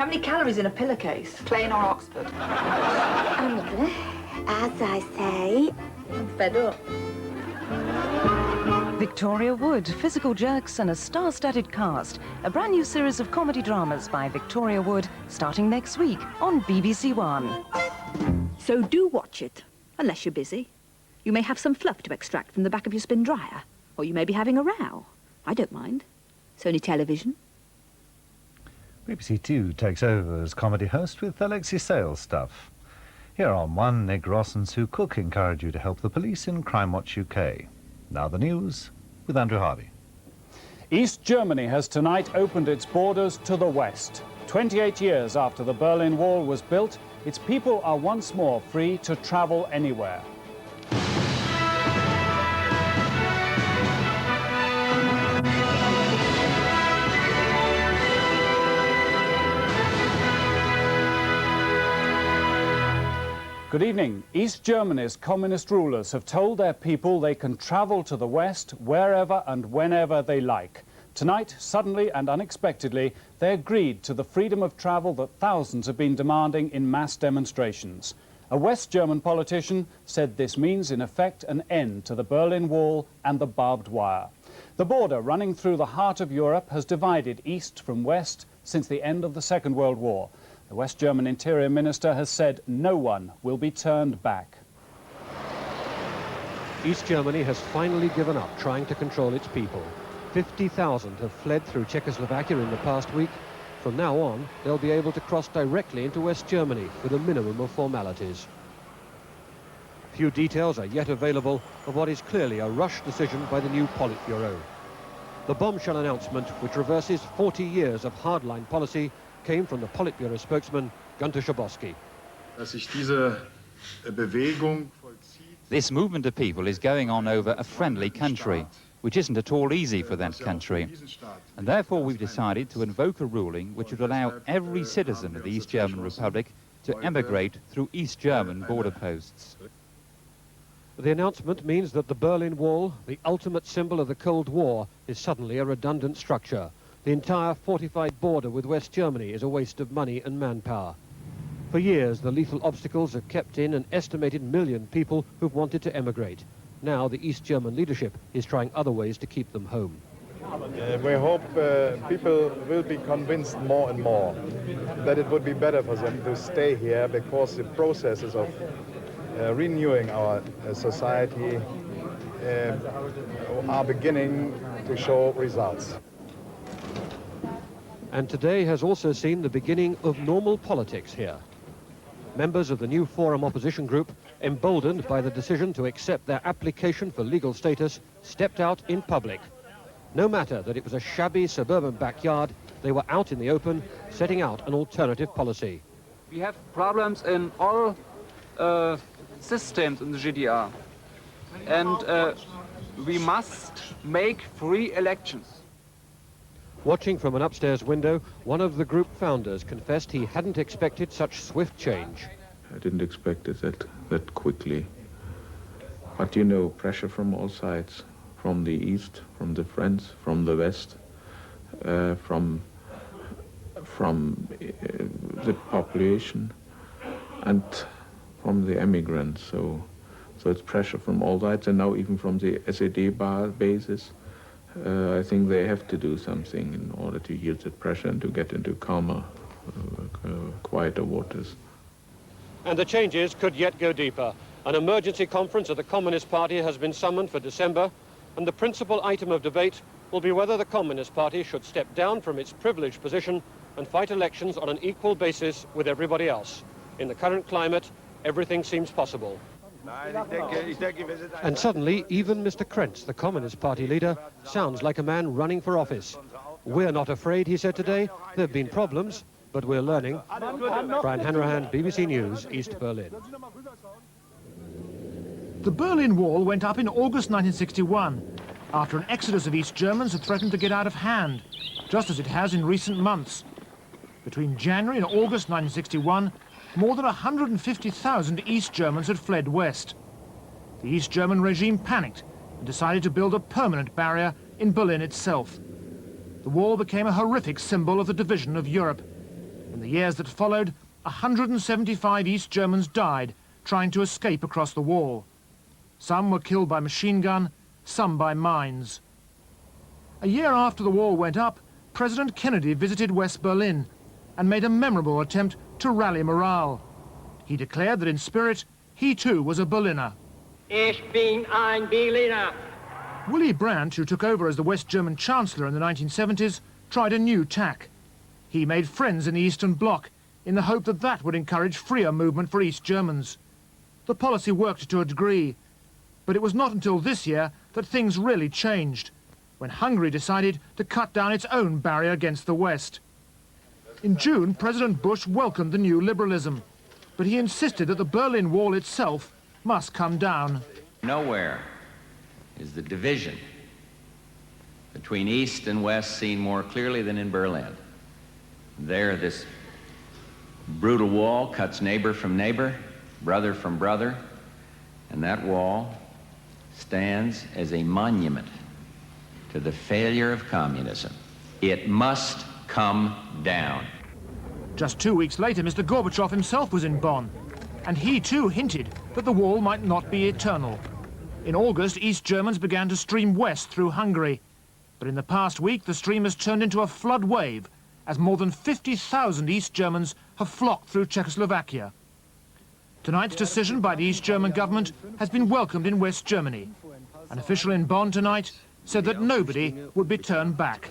How many calories in a pillowcase? Plain or Oxford? Mother, as I say, I'm fed up. Victoria Wood, physical jerks and a star-studded cast. A brand new series of comedy dramas by Victoria Wood, starting next week on BBC One. So do watch it, unless you're busy. You may have some fluff to extract from the back of your spin dryer, or you may be having a row. I don't mind. It's only television. BBC Two takes over as comedy host with Alexi Sale's stuff. Here on One, Nick Ross and Sue Cook encourage you to help the police in CRIMEWATCH UK. Now the news with Andrew Harvey. East Germany has tonight opened its borders to the west. 28 years after the Berlin Wall was built, its people are once more free to travel anywhere. Good evening. East Germany's communist rulers have told their people they can travel to the west wherever and whenever they like. Tonight, suddenly and unexpectedly, they agreed to the freedom of travel that thousands have been demanding in mass demonstrations. A West German politician said this means, in effect, an end to the Berlin Wall and the barbed wire. The border running through the heart of Europe has divided East from West since the end of the Second World War. The West German Interior Minister has said no one will be turned back. East Germany has finally given up trying to control its people. 50,000 have fled through Czechoslovakia in the past week. From now on, they'll be able to cross directly into West Germany with a minimum of formalities. Few details are yet available of what is clearly a rushed decision by the new Politburo. The bombshell announcement, which reverses 40 years of hardline policy, came from the Politburo spokesman, Gunter Schabowski. This movement of people is going on over a friendly country, which isn't at all easy for that country. And therefore we've decided to invoke a ruling which would allow every citizen of the East German Republic to emigrate through East German border posts. The announcement means that the Berlin Wall, the ultimate symbol of the Cold War, is suddenly a redundant structure. The entire fortified border with West Germany is a waste of money and manpower. For years, the lethal obstacles have kept in an estimated 1 million people who've wanted to emigrate. Now, the East German leadership is trying other ways to keep them home. We hope people will be convinced more and more that it would be better for them to stay here, because the processes of renewing our society are beginning to show results. And today has also seen the beginning of normal politics here. Members of the new Forum opposition group, emboldened by the decision to accept their application for legal status, stepped out in public. No matter that it was a shabby suburban backyard, they were out in the open, setting out an alternative policy. We have problems in all systems in the GDR, and we must make free elections. Watching from an upstairs window, one of the group founders confessed he hadn't expected such swift change. I didn't expect it that quickly. But you know, pressure from all sides, from the east, from the Friends, from the west, from the population, and from the immigrants. So it's pressure from all sides, and now even from the SED bases. I think they have to do something in order to use that pressure and to get into calmer, quieter waters. And the changes could yet go deeper. An emergency conference of the Communist Party has been summoned for December, and the principal item of debate will be whether the Communist Party should step down from its privileged position and fight elections on an equal basis with everybody else. In the current climate, everything seems possible. And suddenly, even Mr. Krentz, the Communist Party leader, sounds like a man running for office. We're not afraid, he said today. There have been problems, but we're learning. Brian Hanrahan, BBC News, East Berlin. The Berlin Wall went up in August 1961, after an exodus of East Germans had threatened to get out of hand, just as it has in recent months. Between January and August 1961, more than 150,000 East Germans had fled west. The East German regime panicked and decided to build a permanent barrier in Berlin itself. The wall became a horrific symbol of the division of Europe. In the years that followed, 175 East Germans died trying to escape across the wall. Some were killed by machine gun, some by mines. A year after the wall went up, President Kennedy visited West Berlin and made a memorable attempt to rally morale. He declared that in spirit, he too was a Berliner. Ich bin ein Berliner. Willy Brandt, who took over as the West German Chancellor in the 1970s, tried a new tack. He made friends in the Eastern Bloc in the hope that that would encourage freer movement for East Germans. The policy worked to a degree, but it was not until this year that things really changed, when Hungary decided to cut down its own barrier against the West. In June, President Bush welcomed the new liberalism, but he insisted that the Berlin Wall itself must come down. Nowhere is the division between East and West seen more clearly than in Berlin. There, this brutal wall cuts neighbor from neighbor, brother from brother, and that wall stands as a monument to the failure of communism. It must come down. Just 2 weeks later, Mr. Gorbachev himself was in Bonn, and he too hinted that the wall might not be eternal. In August, East Germans began to stream west through Hungary, but in the past week the stream has turned into a flood wave as more than 50,000 East Germans have flocked through Czechoslovakia. Tonight's decision by the East German government has been welcomed in West Germany. An official in Bonn tonight said that nobody would be turned back.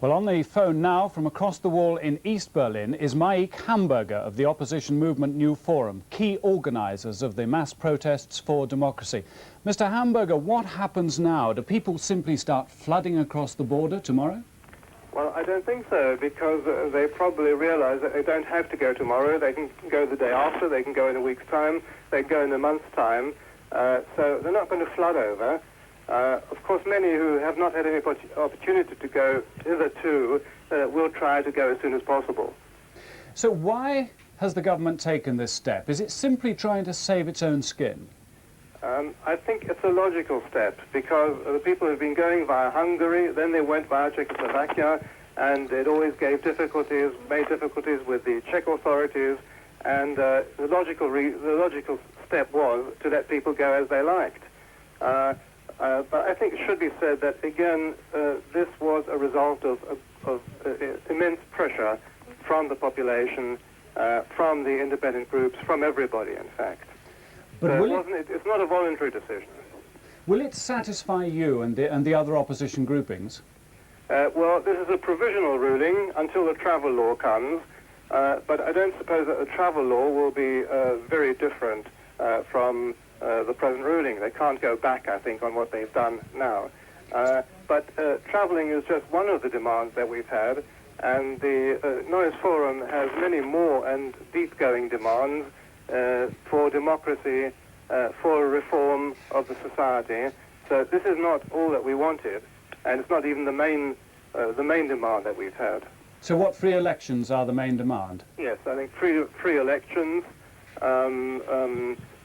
Well, on the phone now from across the wall in East Berlin is Mike Hamburger of the opposition movement New Forum, key organisers of the mass protests for democracy. Mr. Hamburger, what happens now? Do people simply start flooding across the border tomorrow? Well, I don't think so, because they probably realise that they don't have to go tomorrow. They can go the day after, they can go in a week's time, they can go in a month's time. So they're not going to flood over. Of course, many who have not had any opportunity to go hitherto will try to go as soon as possible. So why has the government taken this step? Is it simply trying to save its own skin? I think it's a logical step, because the people have been going via Hungary, then they went via Czechoslovakia, and it always gave difficulties, made difficulties with the Czech authorities, and the logical step was to let people go as they liked. But I think it should be said that, again, this was a result of immense pressure from the population, from the independent groups, from everybody, in fact. But it's not a voluntary decision. Will it satisfy you and the other opposition groupings? Well, this is a provisional ruling until the travel law comes, but I don't suppose that the travel law will be very different from the present ruling. They can't go back, I think, on what they've done now. But travelling is just one of the demands that we've had, and the Neues Forum has many more and deep-going demands for democracy, for reform of the society. So this is not all that we wanted, and it's not even the main demand that we've had. So what free elections are the main demand? Yes, I think free elections,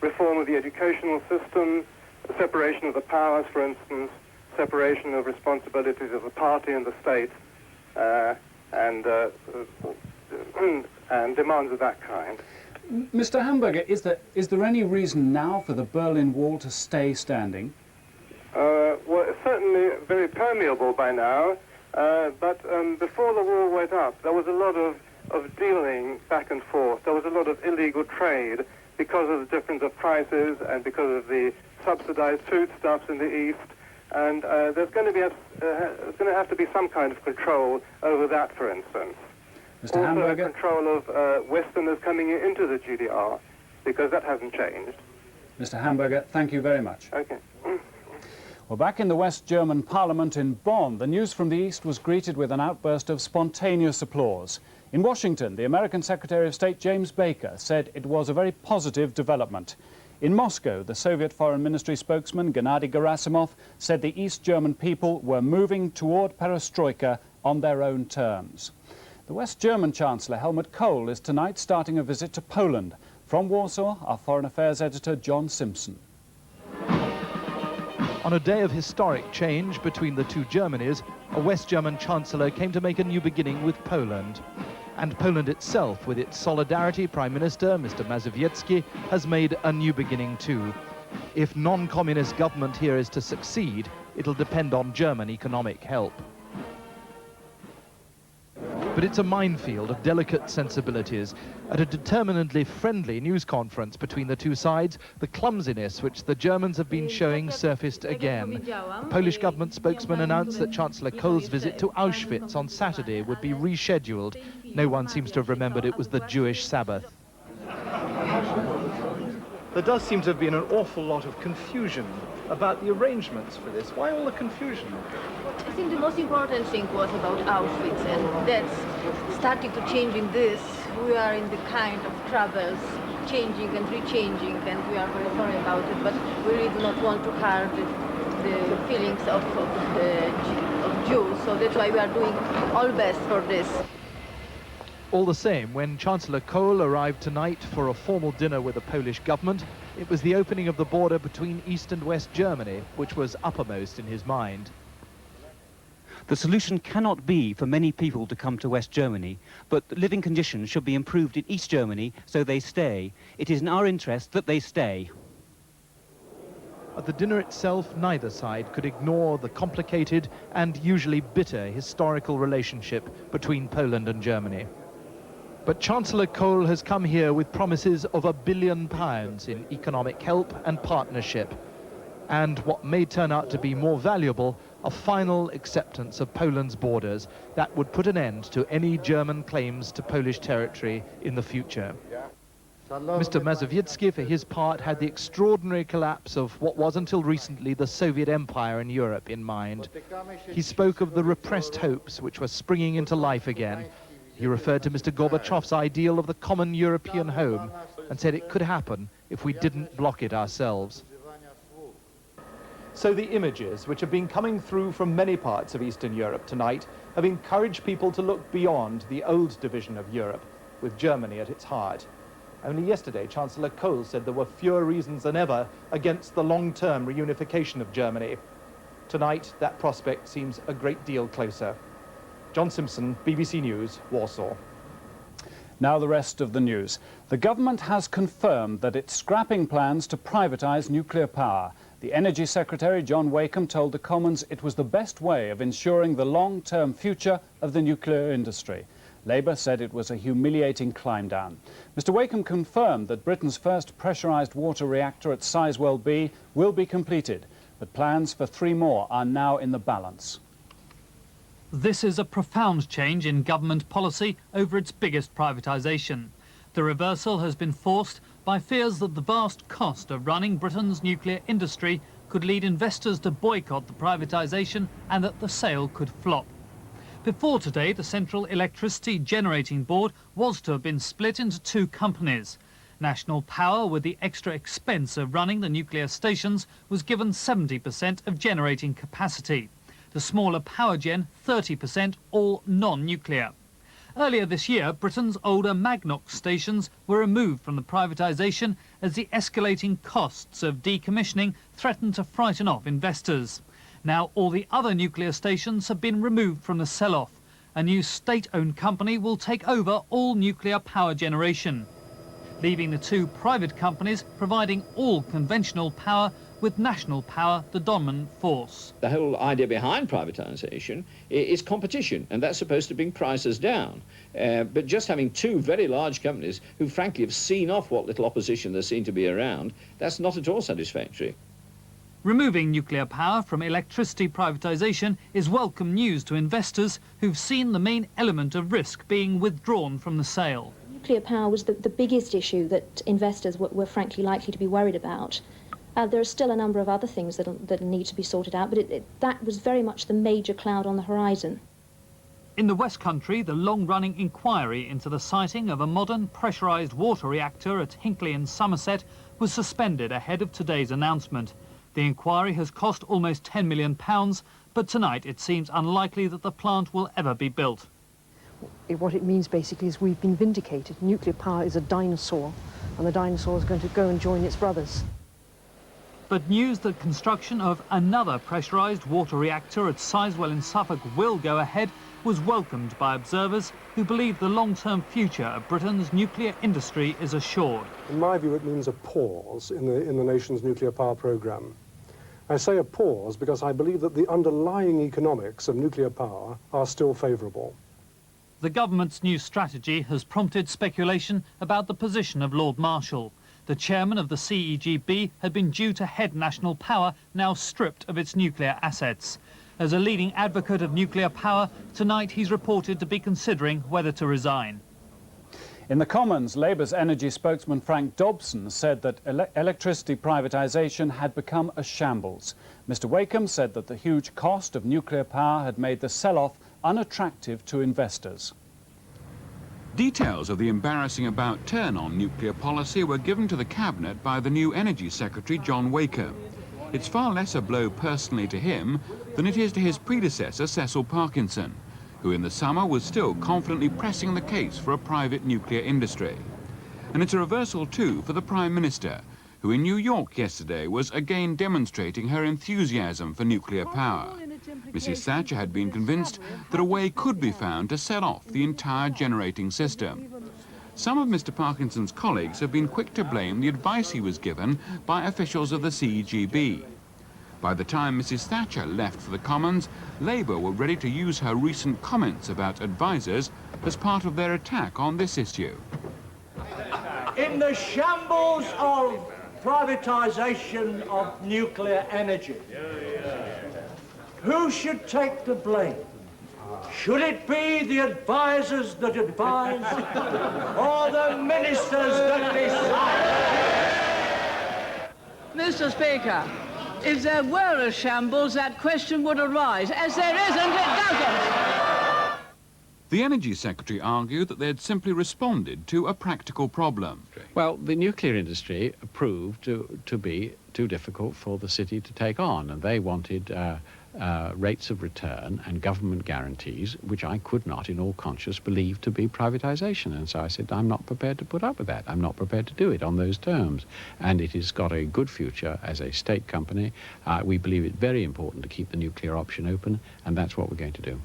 reform of the educational system, separation of the powers, for instance, separation of responsibilities of the party and the state, and demands of that kind. Mr. Hamburger, is there any reason now for the Berlin Wall to stay standing? Well, it's certainly very permeable by now, but before the wall went up, there was a lot of dealing back and forth. There was a lot of illegal trade because of the difference of prices and because of the subsidized foodstuffs in the East. And there's going to have to be some kind of control over that, for instance. Mr. Also, Hamburger? control of Westerners coming into the GDR, because that hasn't changed. Mr. Hamburger, thank you very much. Okay. Well, back in the West German Parliament in Bonn, the news from the East was greeted with an outburst of spontaneous applause. In Washington, the American Secretary of State James Baker said it was a very positive development. In Moscow, the Soviet Foreign Ministry spokesman Gennady Gerasimov said the East German people were moving toward perestroika on their own terms. The West German Chancellor Helmut Kohl is tonight starting a visit to Poland. From Warsaw, our Foreign Affairs editor John Simpson. On a day of historic change between the two Germanys, a West German Chancellor came to make a new beginning with Poland. And Poland itself, with its Solidarity Prime Minister, Mr. Mazowiecki, has made a new beginning too. If non-communist government here is to succeed, it'll depend on German economic help. But it's a minefield of delicate sensibilities. At a determinedly friendly news conference between the two sides, the clumsiness which the Germans have been showing surfaced again. The Polish government spokesman announced that Chancellor Kohl's visit to Auschwitz on Saturday would be rescheduled. No one seems to have remembered it was the Jewish Sabbath. There does seem to have been an awful lot of confusion about the arrangements for this. Why all the confusion? I think the most important thing was about Auschwitz, and that's starting to changing this. We are in the kind of troubles, changing and rechanging, and we are very sorry about it, but we really do not want to hurt the feelings of Jews, so that's why we are doing all best for this. All the same, when Chancellor Kohl arrived tonight for a formal dinner with the Polish government, it was the opening of the border between East and West Germany which was uppermost in his mind. The solution cannot be for many people to come to West Germany, but living conditions should be improved in East Germany so they stay. It is in our interest that they stay. At the dinner itself, neither side could ignore the complicated and usually bitter historical relationship between Poland and Germany. But Chancellor Kohl has come here with promises of £1 billion in economic help and partnership. And what may turn out to be more valuable, a final acceptance of Poland's borders that would put an end to any German claims to Polish territory in the future. Mr. Mazowiecki, for his part, had the extraordinary collapse of what was until recently the Soviet Empire in Europe in mind. He spoke of the repressed hopes which were springing into life again. He referred to Mr. Gorbachev's ideal of the common European home and said it could happen if we didn't block it ourselves. So the images which have been coming through from many parts of Eastern Europe tonight have encouraged people to look beyond the old division of Europe, with Germany at its heart. Only yesterday, Chancellor Kohl said there were fewer reasons than ever against the long-term reunification of Germany. Tonight, that prospect seems a great deal closer. John Simpson, BBC News, Warsaw. Now the rest of the news. The government has confirmed that it's scrapping plans to privatise nuclear power. The Energy Secretary, John Wakeham, told the Commons it was the best way of ensuring the long-term future of the nuclear industry. Labour said it was a humiliating climb down. Mr Wakeham confirmed that Britain's first pressurised water reactor at Sizewell B will be completed, but plans for 3 more are now in the balance. This is a profound change in government policy over its biggest privatisation. The reversal has been forced by fears that the vast cost of running Britain's nuclear industry could lead investors to boycott the privatisation and that the sale could flop. Before today, the Central Electricity Generating Board was to have been split into 2 companies. National Power, with the extra expense of running the nuclear stations, was given 70% of generating capacity. The smaller Powergen, 30%, all non-nuclear. Earlier this year, Britain's older Magnox stations were removed from the privatisation as the escalating costs of decommissioning threatened to frighten off investors. Now all the other nuclear stations have been removed from the sell-off. A new state-owned company will take over all nuclear power generation, leaving the 2 private companies providing all conventional power, with national power the dominant force. The whole idea behind privatisation is competition, and that's supposed to bring prices down. But just having 2 very large companies who frankly have seen off what little opposition there seemed to be around, that's not at all satisfactory. Removing nuclear power from electricity privatisation is welcome news to investors who've seen the main element of risk being withdrawn from the sale. Nuclear power was the biggest issue that investors were frankly likely to be worried about. There are still a number of other things that need to be sorted out, but that was very much the major cloud on the horizon. In the West Country, the long-running inquiry into the siting of a modern pressurised water reactor at Hinckley in Somerset was suspended ahead of today's announcement. The inquiry has cost almost £10 million, but tonight it seems unlikely that the plant will ever be built. What it means basically is we've been vindicated. Nuclear power is a dinosaur, and the dinosaur is going to go and join its brothers. But news that construction of another pressurised water reactor at Sizewell in Suffolk will go ahead was welcomed by observers who believe the long-term future of Britain's nuclear industry is assured. In my view, it means a pause in the nation's nuclear power programme. I say a pause because I believe that the underlying economics of nuclear power are still favourable. The government's new strategy has prompted speculation about the position of Lord Marshall. The chairman of the CEGB had been due to head national power, now stripped of its nuclear assets. As a leading advocate of nuclear power, tonight he's reported to be considering whether to resign. In the Commons, Labour's energy spokesman Frank Dobson said that electricity privatisation had become a shambles. Mr Wakeham said that the huge cost of nuclear power had made the sell-off unattractive to investors. Details of the embarrassing about-turn on nuclear policy were given to the Cabinet by the new Energy Secretary, John Wakeham. It's far less a blow personally to him than it is to his predecessor, Cecil Parkinson, who in the summer was still confidently pressing the case for a private nuclear industry. And it's a reversal too for the Prime Minister, who in New York yesterday was again demonstrating her enthusiasm for nuclear power. Mrs Thatcher had been convinced that a way could be found to set off the entire generating system. Some of Mr Parkinson's colleagues have been quick to blame the advice he was given by officials of the CEGB. By the time Mrs Thatcher left for the Commons, Labour were ready to use her recent comments about advisers as part of their attack on this issue. In the shambles of privatisation of nuclear energy, who should take the blame? Should it be the advisers that advise, or the ministers that decide? Mr. Speaker, if there were a shambles, that question would arise. As there isn't, it doesn't. The Energy Secretary argued that they had simply responded to a practical problem. Well, the nuclear industry proved to be too difficult for the city to take on, and they wanted rates of return and government guarantees, which I could not, in all conscience, believe to be privatisation. And so I said, I'm not prepared to put up with that. I'm not prepared to do it on those terms. And it has got a good future as a state company. We believe it very important to keep the nuclear option open, and that's what we're going to do.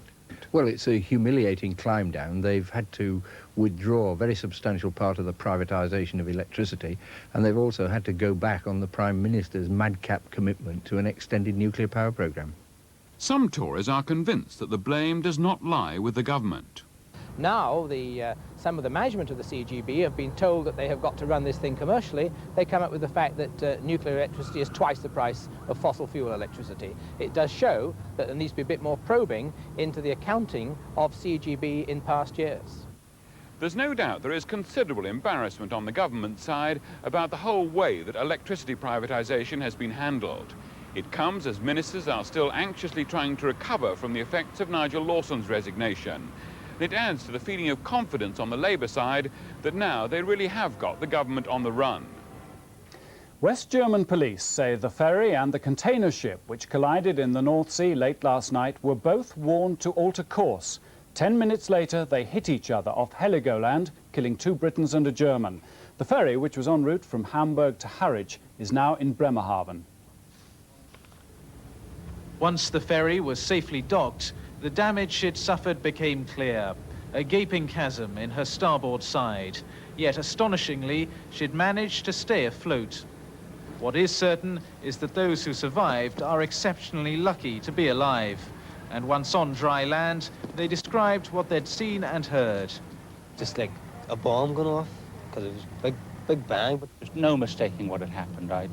Well, it's a humiliating climb down. They've had to withdraw a very substantial part of the privatisation of electricity, and they've also had to go back on the Prime Minister's madcap commitment to an extended nuclear power programme. Some Tories are convinced that the blame does not lie with the government. Now, some of the management of the CGB have been told that they have got to run this thing commercially. They come up with the fact that nuclear electricity is twice the price of fossil fuel electricity. It does show that there needs to be a bit more probing into the accounting of CGB in past years. There's no doubt there is considerable embarrassment on the government side about the whole way that electricity privatisation has been handled. It comes as ministers are still anxiously trying to recover from the effects of Nigel Lawson's resignation. It adds to the feeling of confidence on the Labour side that now they really have got the government on the run. West German police say the ferry and the container ship which collided in the North Sea late last night were both warned to alter course. 10 minutes later, they hit each other off Heligoland, killing 2 Britons and a German. The ferry, which was en route from Hamburg to Harwich, is now in Bremerhaven. Once the ferry was safely docked, the damage it suffered became clear. A gaping chasm in her starboard side. Yet, astonishingly, she'd managed to stay afloat. What is certain is that those who survived are exceptionally lucky to be alive. And once on dry land, they described what they'd seen and heard. Just like a bomb going off, because it was big bang. But there's no mistaking what had happened. I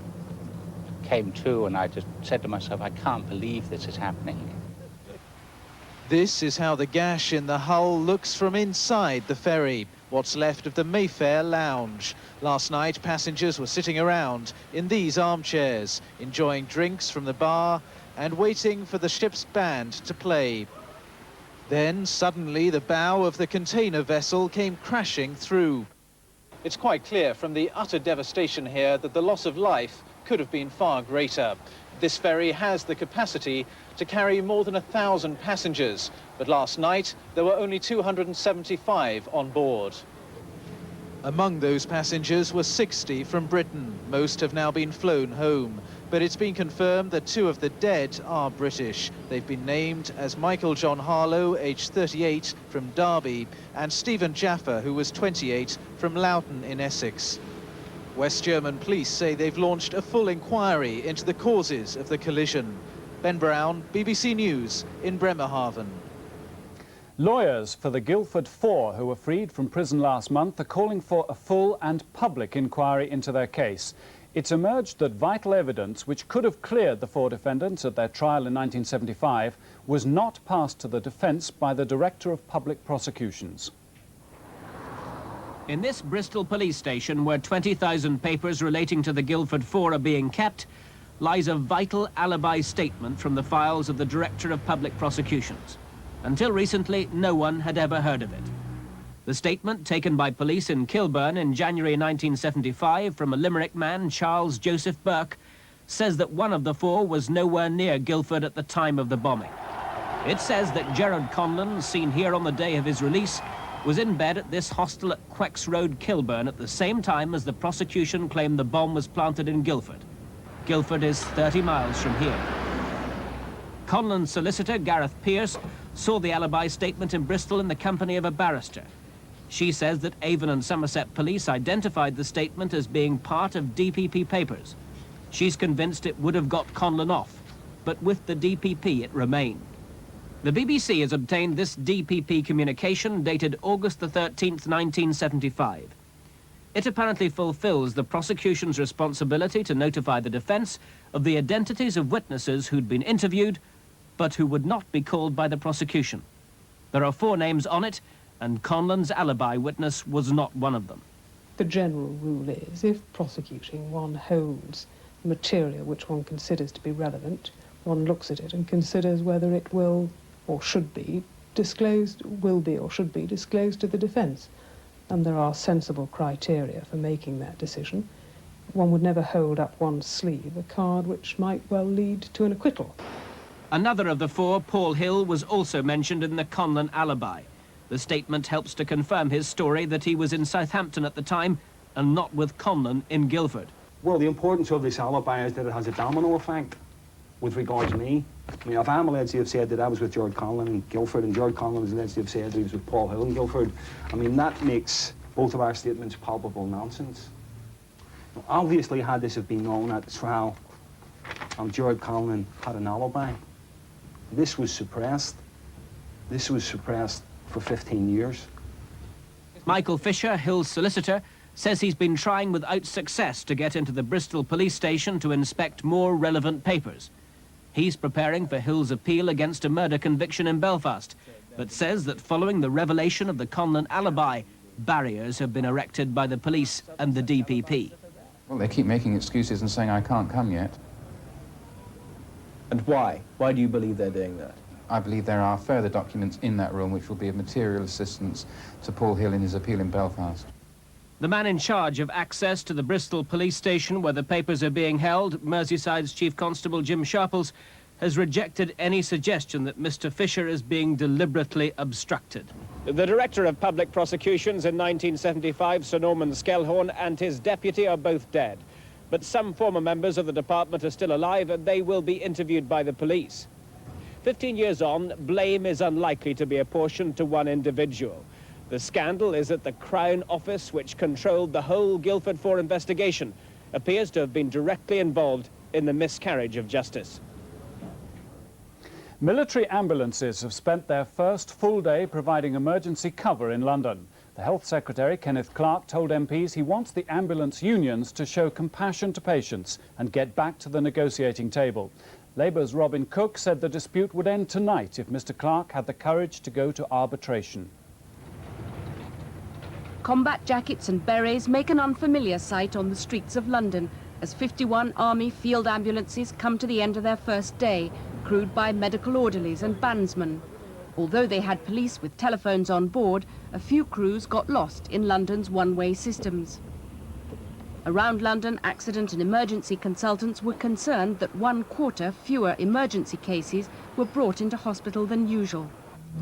came to and I just said to myself, I can't believe this is happening. This is how the gash in the hull looks from inside the ferry, what's left of the Mayfair lounge. Last night, passengers were sitting around in these armchairs, enjoying drinks from the bar and waiting for the ship's band to play. Then, suddenly, the bow of the container vessel came crashing through. It's quite clear from the utter devastation here that the loss of life could have been far greater. This ferry has the capacity to carry more than 1,000 passengers, but last night there were only 275 on board. Among those passengers were 60 from Britain. Most have now been flown home. But it's been confirmed that 2 of the dead are British. They've been named as Michael John Harlow, aged 38, from Derby, and Stephen Jaffa, who was 28, from Loughton in Essex. West German police say they've launched a full inquiry into the causes of the collision. Ben Brown, BBC News in Bremerhaven. Lawyers for the Guildford Four, who were freed from prison last month, are calling for a full and public inquiry into their case. It's emerged that vital evidence which could have cleared the 4 defendants at their trial in 1975 was not passed to the defence by the Director of Public Prosecutions. In this Bristol police station, where 20,000 papers relating to the Guildford Four are being kept, lies a vital alibi statement from the files of the Director of Public Prosecutions. Until recently, no one had ever heard of it. The statement, taken by police in Kilburn in January 1975 from a Limerick man, Charles Joseph Burke, says that one of the 4 was nowhere near Guildford at the time of the bombing. It says that Gerard Conlon, seen here on the day of his release, was in bed at this hostel at Quecks Road, Kilburn, at the same time as the prosecution claimed the bomb was planted in Guildford. Guildford is 30 miles from here. Conlon's solicitor, Gareth Pearce, saw the alibi statement in Bristol in the company of a barrister. She says that Avon and Somerset police identified the statement as being part of DPP papers. She's convinced it would have got Conlon off, but with the DPP it remained. The BBC has obtained this DPP communication dated August the 13th, 1975. It apparently fulfills the prosecution's responsibility to notify the defence of the identities of witnesses who'd been interviewed, but who would not be called by the prosecution. There are 4 names on it, and Conlon's alibi witness was not one of them. The general rule is, if prosecuting, one holds material which one considers to be relevant, one looks at it and considers whether it will or should be disclosed, to the defence. And there are sensible criteria for making that decision. One would never hold up one's sleeve a card which might well lead to an acquittal. Another of the 4, Paul Hill, was also mentioned in the Conlon alibi. The statement helps to confirm his story that he was in Southampton at the time and not with Conlon in Guildford. Well, the importance of this alibi is that it has a domino effect with regard to me. I mean, if I'm alleged to have said that I was with Gerard Conlon in Guildford and Gerard Conlon was alleged to have said that he was with Paul Hill in Guildford, I mean, that makes both of our statements palpable nonsense. Now, obviously, had this have been known at the trial, Gerard Conlon had an alibi. This was suppressed. This was suppressed for 15 years. Michael Fisher, Hill's solicitor, says he's been trying without success to get into the Bristol police station to inspect more relevant papers. He's preparing for Hill's appeal against a murder conviction in Belfast, but says that following the revelation of the Conlon alibi, barriers have been erected by the police and the DPP. Well, they keep making excuses and saying I can't come yet. And why? Why do you believe they're doing that? I believe there are further documents in that room which will be of material assistance to Paul Hill in his appeal in Belfast. The man in charge of access to the Bristol police station where the papers are being held, Merseyside's Chief Constable Jim Sharples, has rejected any suggestion that Mr. Fisher is being deliberately obstructed. The Director of Public Prosecutions in 1975, Sir Norman Skelhorn, and his deputy are both dead. But some former members of the department are still alive and they will be interviewed by the police. 15 years on, blame is unlikely to be apportioned to one individual. The scandal is that the Crown Office, which controlled the whole Guildford Four investigation, appears to have been directly involved in the miscarriage of justice. Military ambulances have spent their first full day providing emergency cover in London. The Health Secretary, Kenneth Clarke, told MPs he wants the ambulance unions to show compassion to patients and get back to the negotiating table. Labour's Robin Cook said the dispute would end tonight if Mr. Clarke had the courage to go to arbitration. Combat jackets and berets make an unfamiliar sight on the streets of London as 51 Army field ambulances come to the end of their first day, crewed by medical orderlies and bandsmen. Although they had police with telephones on board, a few crews got lost in London's one-way systems. Around London, accident and emergency consultants were concerned that 1/4 fewer emergency cases were brought into hospital than usual.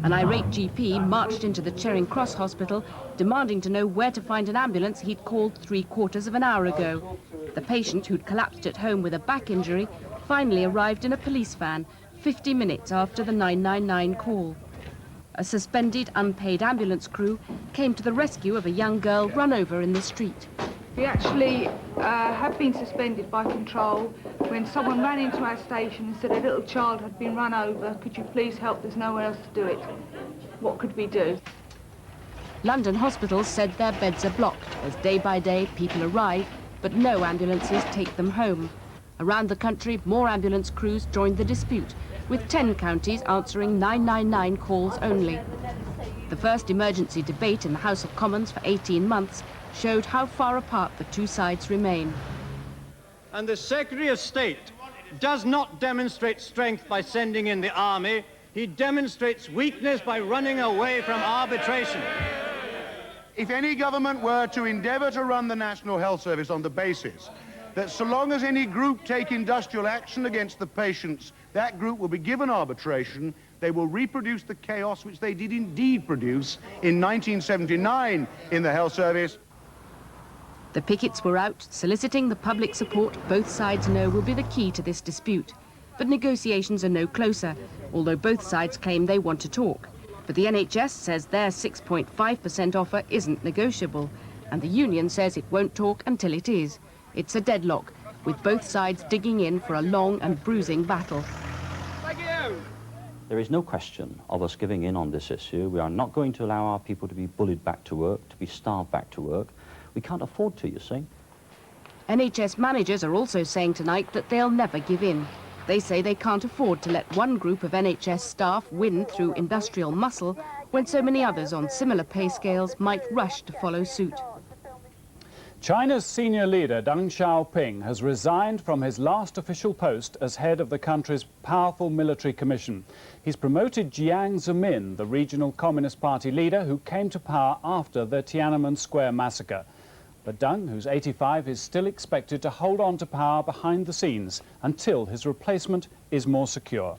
An irate GP marched into the Charing Cross Hospital, demanding to know where to find an ambulance he'd called 3/4 of an hour ago. The patient, who'd collapsed at home with a back injury, finally arrived in a police van 50 minutes after the 999 call. A suspended, unpaid ambulance crew came to the rescue of a young girl run over in the street. We actually had been suspended by control when someone ran into our station and said a little child had been run over. Could you please help? There's nowhere else to do it. What could we do? London hospitals said their beds are blocked as day by day people arrive, but no ambulances take them home. Around the country, more ambulance crews joined the dispute, with 10 counties answering 999 calls only. The first emergency debate in the House of Commons for 18 months showed how far apart the two sides remain. And the Secretary of State does not demonstrate strength by sending in the army. He demonstrates weakness by running away from arbitration. If any government were to endeavour to run the National Health Service on the basis that so long as any group take industrial action against the patients, that group will be given arbitration, they will reproduce the chaos which they did indeed produce in 1979 in the health service. The pickets were out, soliciting the public support both sides know will be the key to this dispute. But negotiations are no closer, although both sides claim they want to talk. But the NHS says their 6.5% offer isn't negotiable, and the union says it won't talk until it is. It's a deadlock, with both sides digging in for a long and bruising battle. There is no question of us giving in on this issue. We are not going to allow our people to be bullied back to work, to be starved back to work. We can't afford to, you see. NHS managers are also saying tonight that they'll never give in. They say they can't afford to let one group of NHS staff win through industrial muscle when so many others on similar pay scales might rush to follow suit. China's senior leader, Deng Xiaoping, has resigned from his last official post as head of the country's powerful military commission. He's promoted Jiang Zemin, the regional Communist Party leader who came to power after the Tiananmen Square massacre. But Deng, who's 85, is still expected to hold on to power behind the scenes until his replacement is more secure.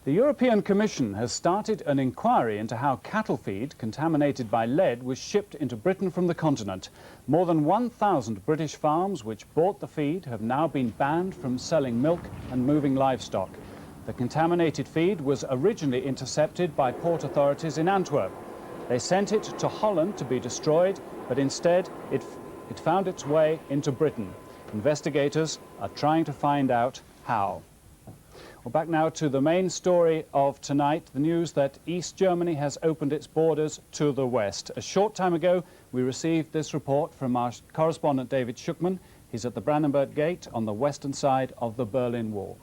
The European Commission has started an inquiry into how cattle feed contaminated by lead was shipped into Britain from the continent. More than 1,000 British farms which bought the feed have now been banned from selling milk and moving livestock. The contaminated feed was originally intercepted by port authorities in Antwerp. They sent it to Holland to be destroyed, but instead it found its way into Britain. Investigators are trying to find out how. Well, back now to the main story of tonight, the news that East Germany has opened its borders to the West. A short time ago, we received this report from our correspondent David Schuckman. He's at the Brandenburg Gate on the western side of the Berlin Wall.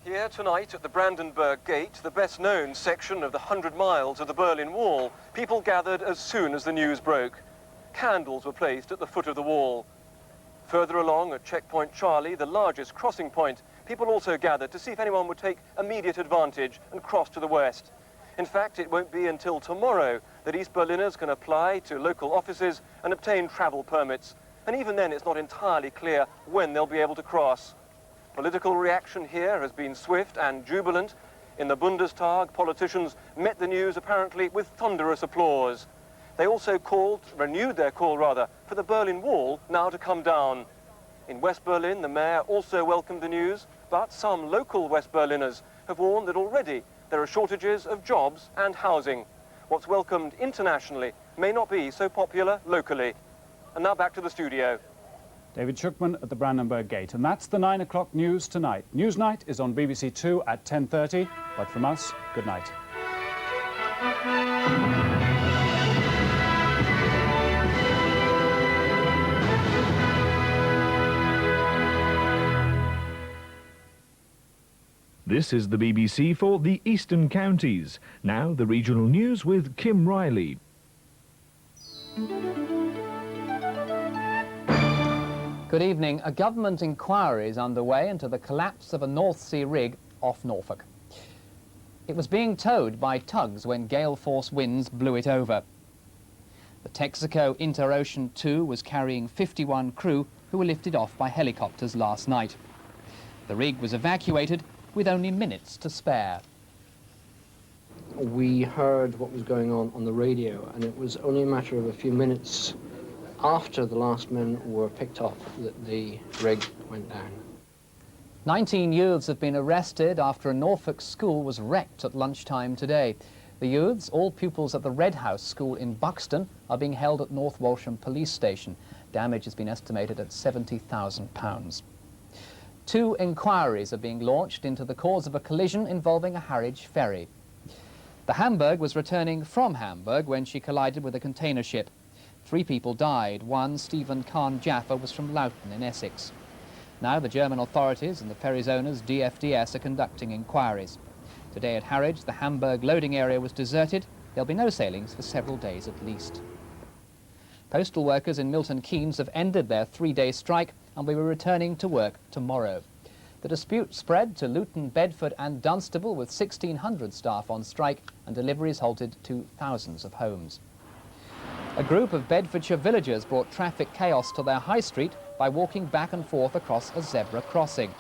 Here tonight at the Brandenburg Gate, the best-known section of the 100 miles of the Berlin Wall, people gathered as soon as the news broke. Candles were placed at the foot of the wall. Further along at Checkpoint Charlie, the largest crossing point, people also gathered to see if anyone would take immediate advantage and cross to the west. In fact, it won't be until tomorrow that East Berliners can apply to local offices and obtain travel permits. And even then, it's not entirely clear when they'll be able to cross. Political reaction here has been swift and jubilant. In the Bundestag, politicians met the news apparently with thunderous applause. They also renewed their call for the Berlin Wall now to come down. In West Berlin, the mayor also welcomed the news, but some local West Berliners have warned that already there are shortages of jobs and housing. What's welcomed internationally may not be so popular locally. And now back to the studio. David Schuckman at the Brandenburg Gate. And that's the 9 o'clock news tonight. Newsnight is on BBC 2 at 10:30. But from us, good night. This is the BBC for the Eastern Counties. Now the regional news with Kim Riley. Good evening. A government inquiry is underway into the collapse of a North Sea rig off Norfolk. It was being towed by tugs when gale force winds blew it over. The Texaco Interocean 2 was carrying 51 crew who were lifted off by helicopters last night. The rig was evacuated with only minutes to spare. we heard what was going on the radio, and it was only a matter of a few minutes after the last men were picked off that the rig went down. 19 youths have been arrested after a Norfolk school was wrecked at lunchtime today. The youths, all pupils at the Red House School in Buxton, are being held at North Walsham Police Station. Damage has been estimated at £70,000. 2 inquiries are being launched into the cause of a collision involving a Harwich ferry. The Hamburg was returning from Hamburg when she collided with a container ship. 3 people died. One, Stephen Khan Jaffa, was from Loughton in Essex. Now the German authorities and the ferry's owners, DFDS, are conducting inquiries. Today at Harwich, the Hamburg loading area was deserted. There'll be no sailings for several days at least. Postal workers in Milton Keynes have ended their 3-day strike and will be returning to work tomorrow. The dispute spread to Luton, Bedford and Dunstable, with 1,600 staff on strike and deliveries halted to thousands of homes. A group of Bedfordshire villagers brought traffic chaos to their high street by walking back and forth across a zebra crossing.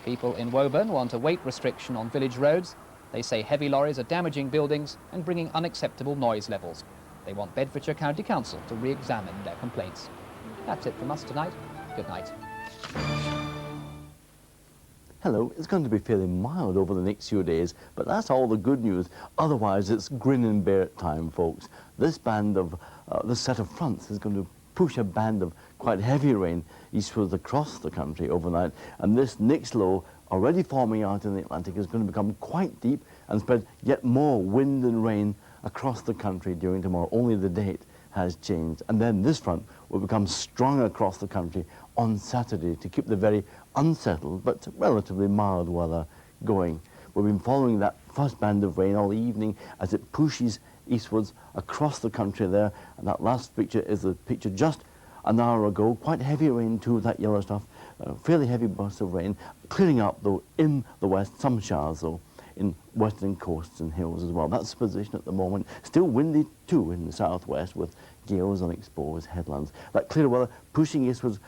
People in Woburn want a weight restriction on village roads. They say heavy lorries are damaging buildings and bringing unacceptable noise levels. They want Bedfordshire County Council to re-examine their complaints. That's it from us tonight. Good night. Hello, it's going to be fairly mild over the next few days, but that's all the good news. Otherwise, it's grin and bear it time, folks. This band of, this set of fronts is going to push a band of quite heavy rain eastwards across the country overnight, and this next low, already forming out in the Atlantic, is going to become quite deep and spread yet more wind and rain across the country during tomorrow. Only the date has changed. And then this front will become strong across the country on Saturday to keep the very unsettled but relatively mild weather going. We've been following that first band of rain all evening as it pushes eastwards across the country there, and that last picture is the picture just an hour ago. Quite heavy rain too, that yellow stuff, fairly heavy bursts of rain, clearing up though in the west, some showers though in western coasts and hills as well. That's the position at the moment. Still windy too in the southwest with gales and exposed headlands. That clear weather pushing eastwards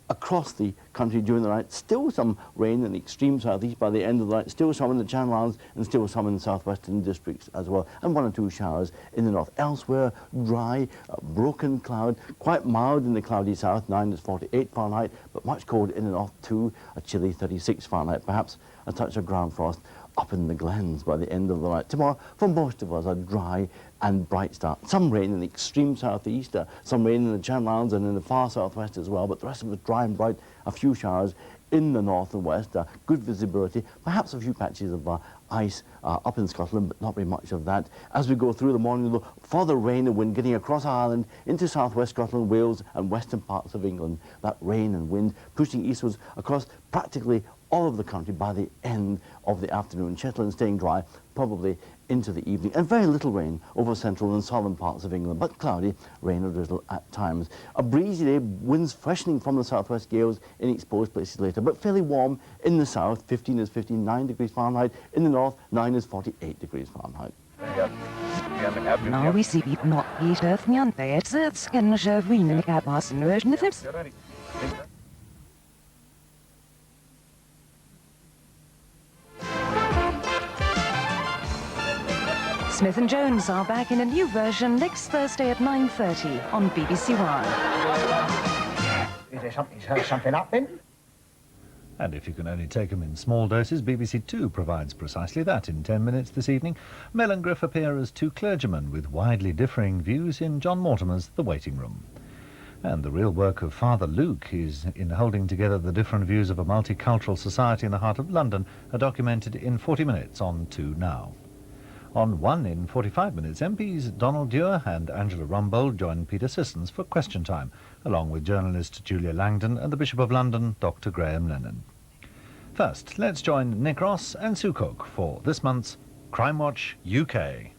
across the country during the night. Still some rain in the extreme southeast by the end of the night. Still some in the Channel Islands and still some in the southwestern districts as well. And 1 or 2 showers in the north. Elsewhere, dry, broken cloud. Quite mild in the cloudy south, 9 is 48 Fahrenheit, but much cold in the north too. A chilly 36 Fahrenheit. Perhaps a touch of ground frost up in the glens by the end of the night. Tomorrow, for most of us, a dry and bright start. Some rain in the extreme southeast, some rain in the Channel Islands and in the far southwest as well, but the rest of it dry and bright. A few showers in the north and west, good visibility, perhaps a few patches of ice up in Scotland, but not very much of that. As we go through the morning, though, further rain and wind getting across Ireland into southwest Scotland, Wales and western parts of England. That rain and wind pushing eastwards across practically all of the country by the end of the afternoon. Shetland staying dry, probably into the evening, and very little rain over central and southern parts of England, but cloudy, rain or drizzle at times. A breezy day, winds freshening from the southwest, gales in exposed places later, but fairly warm in the south. 15 is 59 degrees Fahrenheit. In the north, 9 is 48 degrees Fahrenheit. Now we see it not eat nyan beds, it's in the shaving at us nurse. Smith and Jones are back in a new version next Thursday at 9:30 on BBC One. Is there something up then? And if you can only take them in small doses, BBC Two provides precisely that in 10 minutes this evening. Mel and Griff appear as 2 clergymen with widely differing views in John Mortimer's The Waiting Room. And the real work of Father Luke is in holding together the different views of a multicultural society in the heart of London, are documented in 40 minutes on 2 Now. On 1 in 45 minutes, MPs Donald Dewar and Angela Rumbold join Peter Sissons for Question Time, along with journalist Julia Langdon and the Bishop of London, Dr. Graham Lennon. First, let's join Nick Ross and Sue Cook for this month's Crime Watch UK.